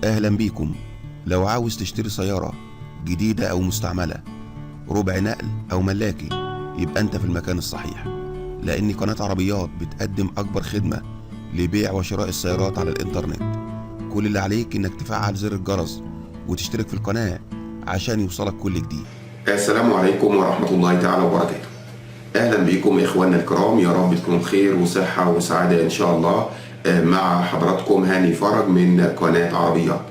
أهلا بيكم. لو عاوز تشتري سيارة جديدة أو مستعملة، ربع نقل أو ملاكي، يبقى أنت في المكان الصحيح، لأن قناة عربيات بتقدم أكبر خدمة لبيع وشراء السيارات على الإنترنت. كل اللي عليك إنك تفعل زر الجرس وتشترك في القناة عشان يوصلك كل جديد. السلام عليكم ورحمة الله تعالى وبركاته. أهلا بكم إخواننا الكرام، يا رب تكونوا بخير وصحة وسعادة إن شاء الله. مع حضراتكم هاني فرج من قناة عربيات.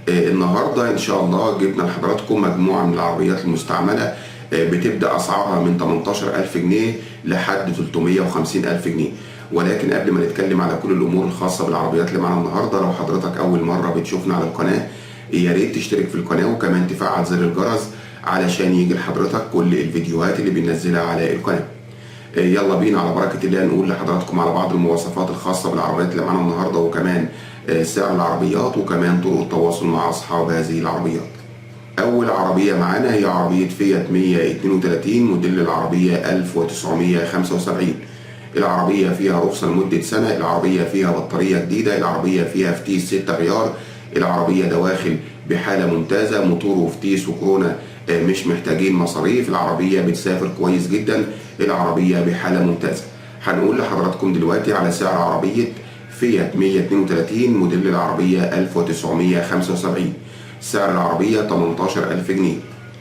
النهاردة إن شاء الله جبنا لحضراتكم مجموعة من العربيات المستعملة، بتبدأ أسعارها من 18,000 جنيه لحد 350,000 جنيه. ولكن قبل ما نتكلم على كل الأمور الخاصة بالعربيات اللي معانا النهاردة، لو حضرتك أول مرة بتشوفنا على القناة يا ريت تشترك في القناة وكمان تفعل زر الجرس علشان يجي لحضرتك كل الفيديوهات اللي بننزلها على القناة. يلا بينا على بركة الله نقول لحضراتكم على بعض المواصفات الخاصة بالعربيات اللي معانا النهاردة، وكمان سعر العربيات، وكمان طرق التواصل مع أصحاب هذه العربيات. أول عربية معانا هي عربية فيات 132 موديل العربية 1975. العربية فيها رخصة لمدة سنة، العربية فيها بطارية جديدة، العربية فيها فتيس 6 غيار، العربية دواخل بحالة ممتازة، موتور وفتيس وكورونا مش محتاجين مصاريف، العربية بتسافر كويس جدا، العربية بحالة ممتازة. هنقول لحضراتكم دلوقتي على سعر عربية فيات 132 موديل العربية 1975. سعر العربية 18,000 جنيه.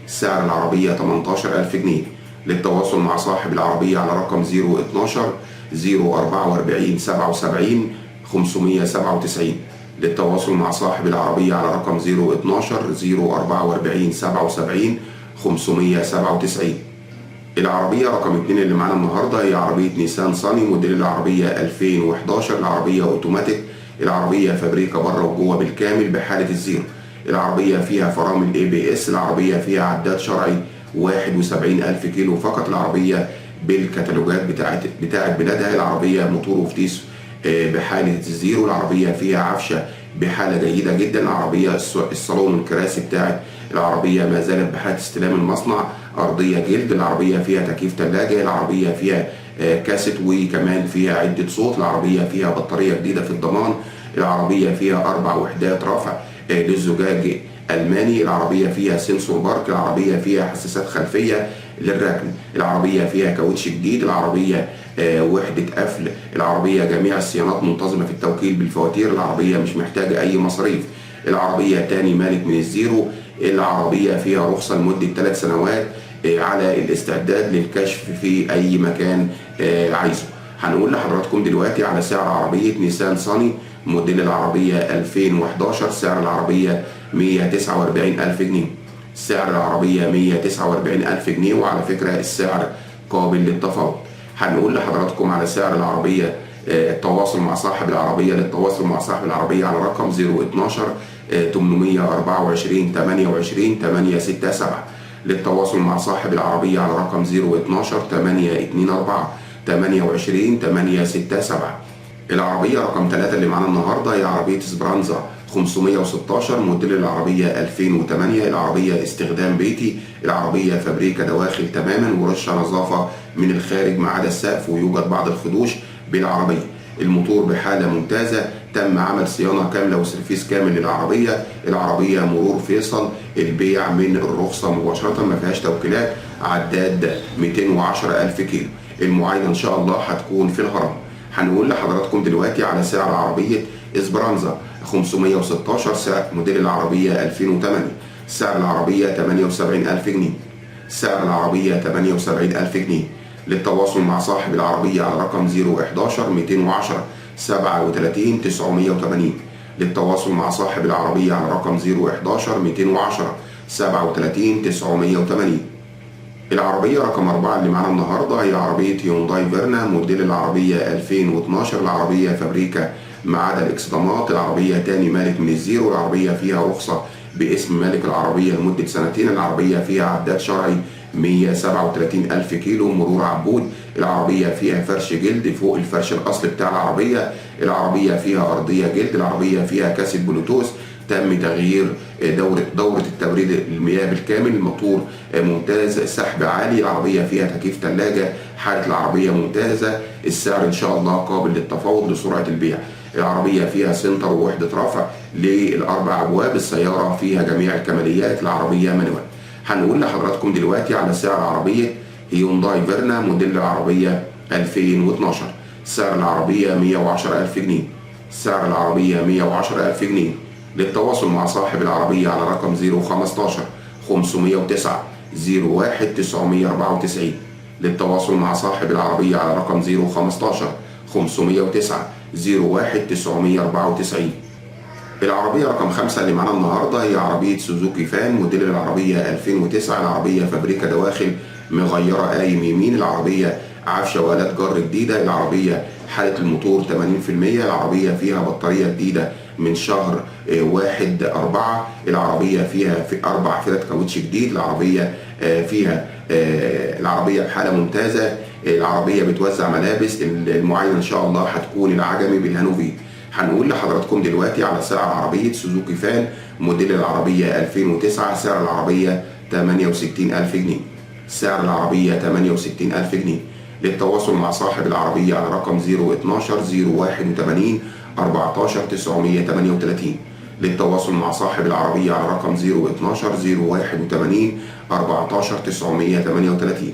سعر العربية 18,000 جنيه. للتواصل مع صاحب العربية على رقم 012 044 77 597. للتواصل مع صاحب العربية على رقم 012 044 77 597. العربية رقم 2 اللي معانا النهاردة هي عربية نيسان صاني موديل العربية 2011. العربية اوتوماتيك، العربية فابريكا بره وجوه بالكامل بحالة الزيرو. العربية فيها فرامل ABS، العربية فيها عداد شرعي 71,000 كيلو فقط. العربية بالكتالوجات بتاعت بلادها، العربية موتور وفتيس بحالة الزيرو، العربية فيها عفشة بحالة جيدة جدا، العربية الصالون والكراسي بتاعت العربية ما زالت بحالة استلام المصنع، أرضية جلد، العربية فيها تكييف ثلاجة، العربية فيها كاسيت وكمان فيها عدة صوت، العربية فيها بطارية جديدة في الضمان، العربية فيها 4 وحدات رفع للزجاج ألماني، العربية فيها سنسور بارك، العربية فيها حساسات خلفية للركن، العربية فيها كاوتش جديد، العربية وحدة قفل، العربية جميع الصيانات منتظمة في التوكيل بالفواتير، العربية مش محتاجة أي مصاريف، العربية تاني مالك من الزيرو، العربية فيها رخصة لمدة 3 سنوات على الاستعداد للكشف في أي مكان عايزه. هنقول لحضراتكم دلوقتي على سعر عربية نيسان صاني موديل العربية 2011. سعر العربية 149,000 جنيه. سعر العربية 149,000 جنيه، وعلى فكرة السعر قابل للتفاوض. هنقول لحضراتكم على سعر العربية التواصل مع صاحب العربية. للتواصل مع صاحب العربية على رقم 012 824 28 867. للتواصل مع صاحب العربية على رقم 012 824 28 867. العربية رقم 3 اللي معانا النهاردة هي عربية اسبرانزا 516 موديل العربية 2008. العربية استخدام بيتي، العربية فابريكا دواخل تماما ورشة نظافة من الخارج ما عدا السقف، ويوجد بعض الخدوش بالعربية. الموتور بحالة ممتازة، تم عمل صيانة كاملة وسيرفيس كامل للعربية. العربية مرور فيصل، البيع من الرخصة مباشرة ما فيهاش توكيلات، عداد 210,000 كيلو. المعاينة إن شاء الله هتكون في الهرم. هنقول لحضراتكم دلوقتي على سعر عربية اسبرانزا 516. سعر موديل العربية 2008. سعر العربية 78,000 جنيه. سعر العربية 78,000 جنيه. للتواصل مع صاحب العربية على رقم 011 210 37 980. للتواصل مع صاحب العربية على رقم 011 210 37 980. العربية رقم 4 اللي معانا النهاردة هي عربية هيونداي فيرنا موديل العربية 2012. العربية فابريكا ما عدا الإكسدامات، العربية تاني مالك من الزيرو، العربية فيها رخصة باسم مالك العربية لمدة 2 سنين، العربية فيها عداد شرعي 137,000 كيلو مرور عبود، العربية فيها فرش جلد فوق الفرش الأصلي بتاع العربية، العربية فيها أرضية جلد، العربية فيها كاسيت بلوتوث، تم تغيير دورة التبريد المياه بالكامل، الموتور ممتاز، سحب عالي، العربية فيها تكييف ثلاجة، حالة العربية ممتازة، السعر إن شاء الله قابل للتفاوض لسرعة البيع. العربية فيها سنتر ووحدة رفع للأربع أبواب. السيارة فيها جميع الكماليات. العربية مانوال. هنقول لحضراتكم دلوقتي على سعر عربية هيونداي فيرنا موديل العربية 2012. سعر العربية 110,000 جنيه. سعر العربية 110,000 جنيه. للتواصل مع صاحب العربية على رقم 015 509 01 994. للتواصل مع صاحب العربية على رقم 015 509 01 994. العربية رقم 5 اللي معانا النهاردة هي عربية سوزوكي فان موديل العربية 2009. العربية فابريكا دواخل مغيرة قايم يمين. العربية عفشة وآلات جر جديدة. العربية حالة الموتور 80%. العربية فيها بطارية جديدة من شهر 1/4. العربية فيها 4 فرد كاوتش جديد. العربية فيها العربية بحالة ممتازة. العربية بتوزع ملابس. المعاينة إن شاء الله هتكون العجمي بالهانوفي. هنقول لحضراتكم دلوقتي على سعر عربية سوزوكي فان موديل العربية 2009. سعر العربية 68,000 جنيه. سعر العربية 68,000 جنيه. للتواصل مع صاحب العربية على رقم 012 081 14 938. للتواصل مع صاحب العربية على رقم 012 081 14 938.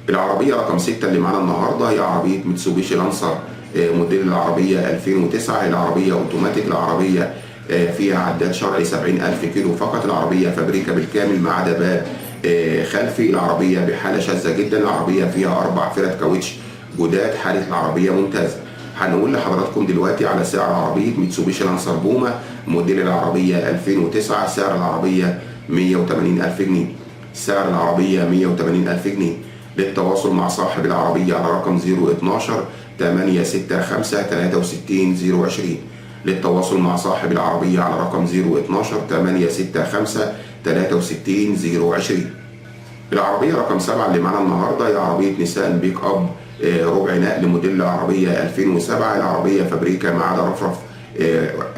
العربية رقم 6 اللي معانا النهاردة هي عربية ميتسوبيشي لانسر موديل العربية 2009. العربية اوتوماتيك. العربية فيها عداد شرعي 70,000 كيلو فقط. العربية فابريكا بالكامل ما عدا باب خلفي. العربية بحالة شاذة جدا. العربية فيها 4 فرد كاوتش جداد. حالة العربية ممتازة. هنقول لحضراتكم دلوقتي على سعر عربية ميتسوبيشي لانسر بوما موديل العربية 2009. سعر العربية 180,000 جنيه. سعر العربية 180,000 جنيه. للتواصل مع صاحب العربية على رقم 012 865 63 020. للتواصل مع صاحب العربية على رقم 012 865 63 020. العربية رقم 7 اللي معانا النهاردة هي عربية نيسان بيك اب ربع نقل موديل العربية 2007. العربية فابريكا ما عدا رفرف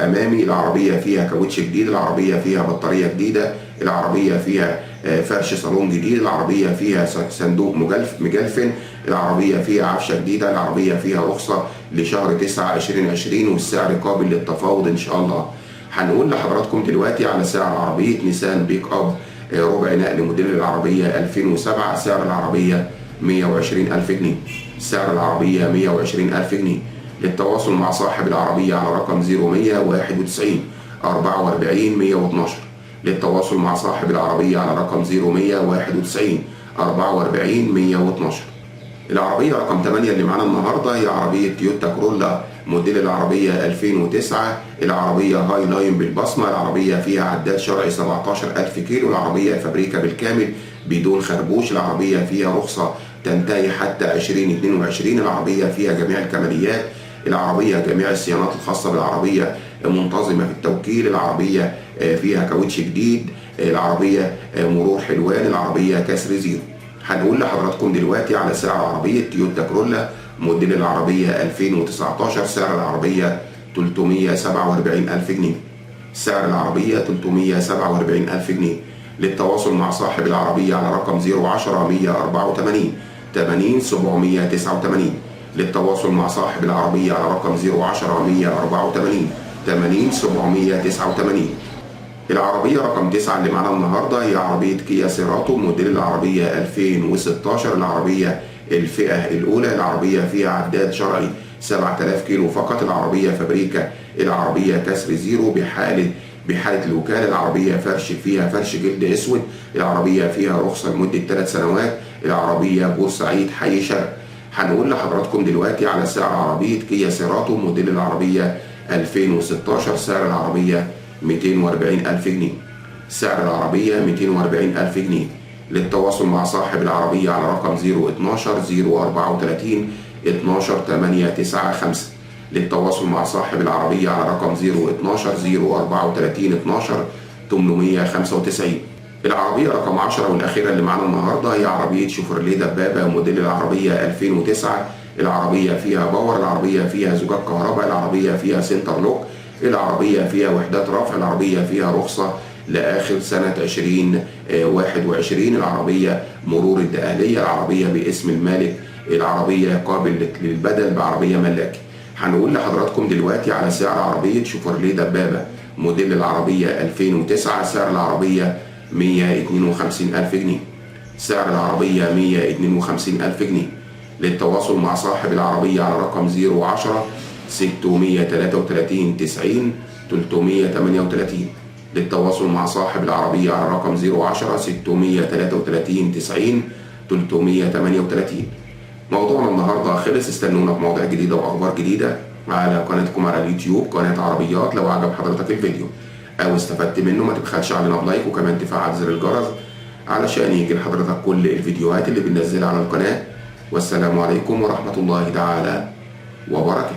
أمامي. العربية فيها كاوتش جديد. العربية فيها بطارية جديدة. العربية فيها فرش صالون جديد. العربية فيها صندوق مجلفن. العربية فيها عفشة جديدة. العربية فيها رخصة لشهر 9 2020 والسعر قابل للتفاوض إن شاء الله. هنقول لحضراتكم دلوقتي على سعر عربية نيسان بيك اب ربع نقل موديل العربية 2007. سعر العربية 120,000 جنيه. سعر العربية 120,000 جنيه. للتواصل مع صاحب العربية على رقم 0191 44 112. للتواصل مع صاحب العربية على رقم 0191 44 112. العربية رقم 8 اللي معانا النهاردة هي عربية تويوتا كرولا موديل العربية 2009. العربية هاي لاين بالبصمة. العربية فيها عداد شرعي 17,000 كيلو. العربية فابريكا بالكامل بدون خربوش. العربية فيها رخصة تنتهي حتى 2022. العربية فيها جميع الكماليات. العربية جميع الصيانات الخاصة بالعربية منتظمة في التوكيل. العربية فيها كاوتش جديد. العربية مرور حلوان. العربية كسر زيرو. هنقول لحضراتكم دلوقتي على سعر عربية تويوتا كرولا موديل العربية 2019. سعر العربية 347,000 جنيه. سعر العربية 347,000 جنيه. للتواصل مع صاحب العربية على رقم 010 184 80 789. للتواصل مع صاحب العربية على رقم 010 184 80 789. العربية رقم 9 اللي معانا النهاردة هي عربية كيا سيراتو موديل العربية 2016. العربية الفئة الأولى. العربية فيها عداد شرعي 7,000 كيلو فقط. العربية فابريكا. العربية كسر زيرو بحالة الوكالة. العربية فيها فرش جلد أسود. العربية فيها رخصة لمدة 3 سنوات. العربية بورسعيد حي شرق. هنقول لحضراتكم دلوقتي على سعر عربية كيا سيراتو موديل العربية 2016. سعر العربية 240,000 جنيه. سعر العربية 240,000 جنيه. للتواصل مع صاحب العربية على رقم 012 034 12 895. للتواصل مع صاحب العربية على رقم 012 034 12 895. العربية رقم 10 والأخيرة اللي معانا النهاردة هي عربية شيفروليه دبابة موديل العربية 2009. العربية فيها باور. العربية فيها زجاج كهرباء. العربية فيها سنتر لوك. العربية فيها وحدات رفع. العربية فيها رخصة لآخر سنة 2021. العربية مرور الدقهلية. العربية باسم المالك. العربية قابل للبدل بعربية ملاكي. هنقول لحضراتكم دلوقتي على سعر عربية شيفروليه دبابة موديل العربية 2009. سعر العربية 152,000 جنيه. سعر العربية 152,000 جنيه. للتواصل مع صاحب العربية على رقم 010 633 90 338. للتواصل مع صاحب العربية على رقم 010 633 90 338. موضوعنا النهاردة خلص. استنونا في مواضيع جديدة وأخبار جديدة على قناتكم على اليوتيوب قناة عربيات. لو عجب حضرتك الفيديو أو استفدت منه ما تبخلش علينا بلايك، وكمان تفعل زر الجرس علشان يجي لحضرتك كل الفيديوهات اللي بننزلها على القناة. والسلام عليكم ورحمة الله تعالى وبركاته.